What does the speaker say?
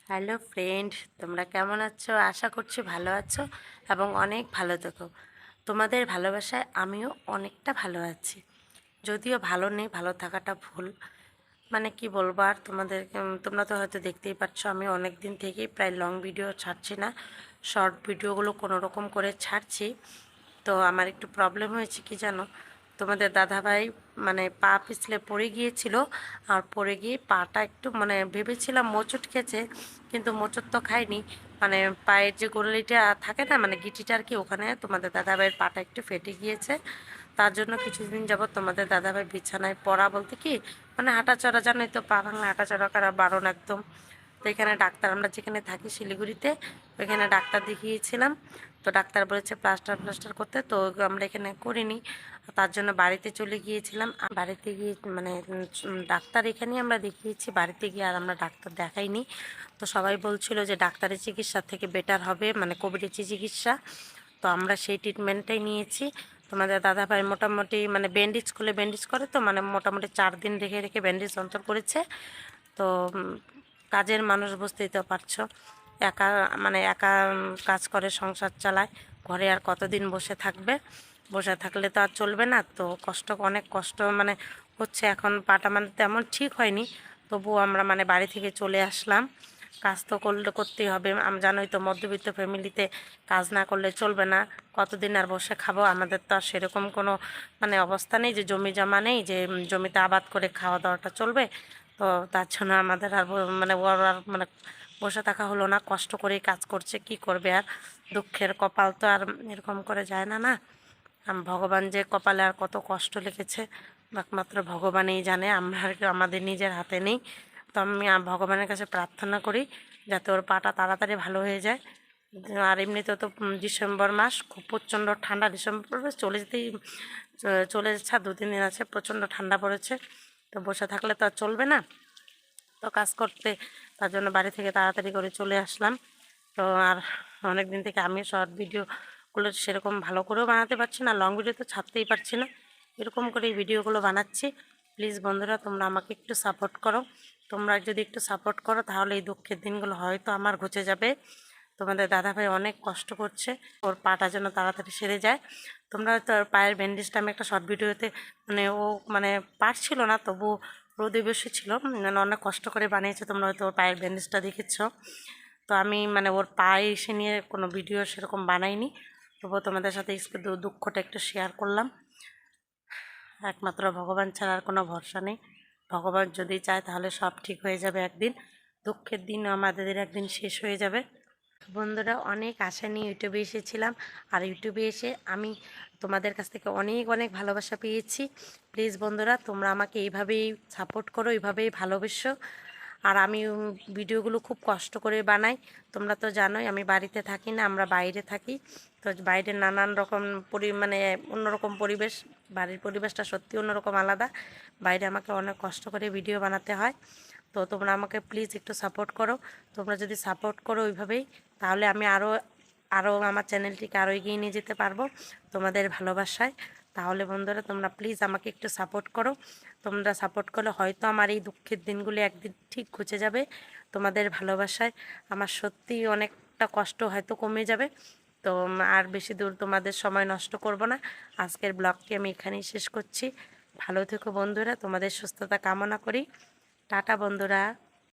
Hello friend, তোমরা কেমন আছো? আশা করছি ভালো আছো এবং অনেক ভালো থেকো। তোমাদের ভালোবাসায় আমিও অনেকটা ভালো আছি, যদিও ভালো নেই, ভালো থাকাটা ভুল। মানে কি বলবো আর তোমাদের, তোমরা তো হয়তো দেখতেই পাচ্ছ আমি অনেক দিন থেকেই প্রায় লং ভিডিও ছাড়ছি না, শর্ট ভিডিওগুলো কোনো রকম করে ছাড়ছি। তো আমার একটু প্রবলেম হয়েছে কি জানো, তোমাদের দাদাভাই মানে পা পিছলে পড়ে গিয়েছিল, আর পড়ে গিয়ে পাটা একটু মানে ভেবেছিলাম মোচট খেয়েছে, কিন্তু মোচট তো খাইনি। মানে পায়ের যে গোড়ালিটা থাকে না, মানে গিটিটা আর কি, ওখানে তোমাদের দাদাভাইয়ের পাটা একটু ফেটে গিয়েছে। তার জন্য কিছুদিন যাবত তোমাদের দাদাভাই বিছানায় পড়া বলতে কি, মানে হাঁটাচড়া, জানোই তো, পা ভাঙলে হাঁটাচড়া করা বারণ একদম। তো এখানে ডাক্তার, আমরা যেখানে থাকি শিলিগুড়িতে, ওইখানে ডাক্তার দেখিয়েছিলাম। তো ডাক্তার বলেছে প্লাস্টার করতে, তো আমরা এখানে করিনি। তার জন্য বাড়িতে চলে গিয়েছিলাম। বাড়িতে গিয়ে মানে ডাক্তার এখানেই আমরা দেখিয়েছি, বাড়িতে গিয়ে আর আমরা ডাক্তার দেখাইনি। তো সবাই বলছিল যে ডাক্তারের চিকিৎসা থেকে বেটার হবে, মানে কোভিডের চিকিৎসা। তো আমরা সেই ট্রিটমেন্টটাই নিয়েছি। তোমাদের দাদাভাই মোটামুটি মানে ব্যান্ডেজ করে, তো মানে মোটামুটি 4 দিন রেখে রেখে ব্যান্ডেজ অন্তর করেছে। তো কাজের মানুষ, বুঝতেই তো পারছো, একা মানে একা কাজ করে, সংসার চালায়, ঘরে আর কতদিন বসে থাকবে? বসে থাকলে তো আর চলবে না। তো অনেক কষ্ট মানে হচ্ছে। এখন পাটা মানে তেমন ঠিক হয়নি, তবুও আমরা মানে বাড়ি থেকে চলে আসলাম। কাজ তো করতেই হবে, জানোই তো মধ্যবিত্ত ফ্যামিলিতে কাজ না করলে চলবে না। কতদিন আর বসে খাবো? আমাদের তো আর সেরকম কোনো মানে অবস্থা নেই যে জমি জমা নেই যে জমিতে আবাদ করে খাওয়া দাওয়াটা চলবে। তো তার জন্য আমাদের আর মানে ওর আর মানে বসে থাকা হলো না, কষ্ট করেই কাজ করছে, কি করবে আর। দুঃখের কপাল তো আর এরকম করে যায় না, না। ভগবান যে কপালে আর কত কষ্ট লিখেছে একমাত্র ভগবানই জানে, আমরা আমাদের নিজের হাতে নেই। তো আমি ভগবানের কাছে প্রার্থনা করি যাতে ওর পাটা তাড়াতাড়ি ভালো হয়ে যায়। আর এমনিতেও তো ডিসেম্বর মাস, খুব প্রচণ্ড ঠান্ডা, ডিসেম্বর চলে যেতেই চলে যাচ্ছে, আর 2-3 দিন আছে, প্রচণ্ড ঠান্ডা পড়েছে। তো বসে থাকলে তো আর চলবে না, তো কাজ করতে, তার জন্য বাড়ি থেকে তাড়াতাড়ি করে চলে আসলাম। তো আর অনেক দিন থেকে আমি শর্ট ভিডিওগুলো সেরকম ভালো করেও বানাতে পারছি না, লং ভিডিও তো ছাড়তেই পারছি না, এরকম করে ভিডিওগুলো বানাচ্ছি। প্লিজ বন্ধুরা, তোমরা আমাকে একটু সাপোর্ট করো। তোমরা যদি একটু সাপোর্ট করো তাহলে এই দুঃখের দিনগুলো হয়তো আমার ঘুচে যাবে। তোমাদের দাদাভাই অনেক কষ্ট করছে, ওর পাটা যেন তাড়াতাড়ি সেরে যায়। তোমরা তো পায়ের ব্যান্ডেজটা আমি একটা শর্ট ভিডিওতে, মানে ও মানে পারছিল না, তবু রোদে বসেছিল, মানে অনেক কষ্ট করে বানিয়েছে, তোমরা হয়তো ওর পায়ের ব্যান্ডেজটা দেখেছো। তো আমি মানে ওর পায়ে এসে নিয়ে কোনো ভিডিও সেরকম বানাইনি, তবুও তোমাদের সাথে দুঃখটা একটু শেয়ার করলাম। একমাত্র ভগবান ছাড়া আর কোনো ভরসা নেই। ভগবান যদি চায় তাহলে সব ঠিক হয়ে যাবে একদিন। দুঃখের দিন আমাদের একদিন শেষ হয়ে যাবে। বন্ধুরা, অনেক আশা নিয়ে ইউটিউবে এসেছিলাম, আর ইউটিউবে এসে আমি তোমাদের কাছ থেকে অনেক অনেক ভালোবাসা পেয়েছি। প্লিজ বন্ধুরা, তোমরা আমাকে এইভাবেই সাপোর্ট করো, এইভাবেই ভালোবেসো। আর আমি ভিডিওগুলো খুব কষ্ট করে বানাই। তোমরা তো জানোই আমি বাড়িতে থাকি না, আমরা বাইরে থাকি। তো বাইরে নানান রকম মানে অন্যরকম পরিবেশ, বাড়ির পরিবেশটা সত্যি অন্যরকম আলাদা। বাইরে আমাকে অনেক কষ্ট করে ভিডিও বানাতে হয়। তো তোমরা আমাকে প্লিজ একটু সাপোর্ট করো। তোমরা যদি সাপোর্ট করো ওইভাবেই, তাহলে আমি আরও আরও আমার চ্যানেলটিকে আরও এগিয়ে নিয়ে যেতে পারবো তোমাদের ভালোবাসায়। তাহলে বন্ধুরা, তোমরা প্লিজ আমাকে একটু সাপোর্ট করো। তোমরা সাপোর্ট করলে হয়তো আমার এই দুঃখের দিনগুলি একদিন ঠিক ঘুচে যাবে। তোমাদের ভালোবাসায় আমার সত্যিই অনেকটা কষ্ট হয়তো কমে যাবে। তো আর বেশি দূর তোমাদের সময় নষ্ট করব না। আজকের ব্লগটি আমি এখানেই শেষ করছি। ভালো থেকো বন্ধুরা, তোমাদের সুস্থতা কামনা করি। টাটা বন্ধুরা।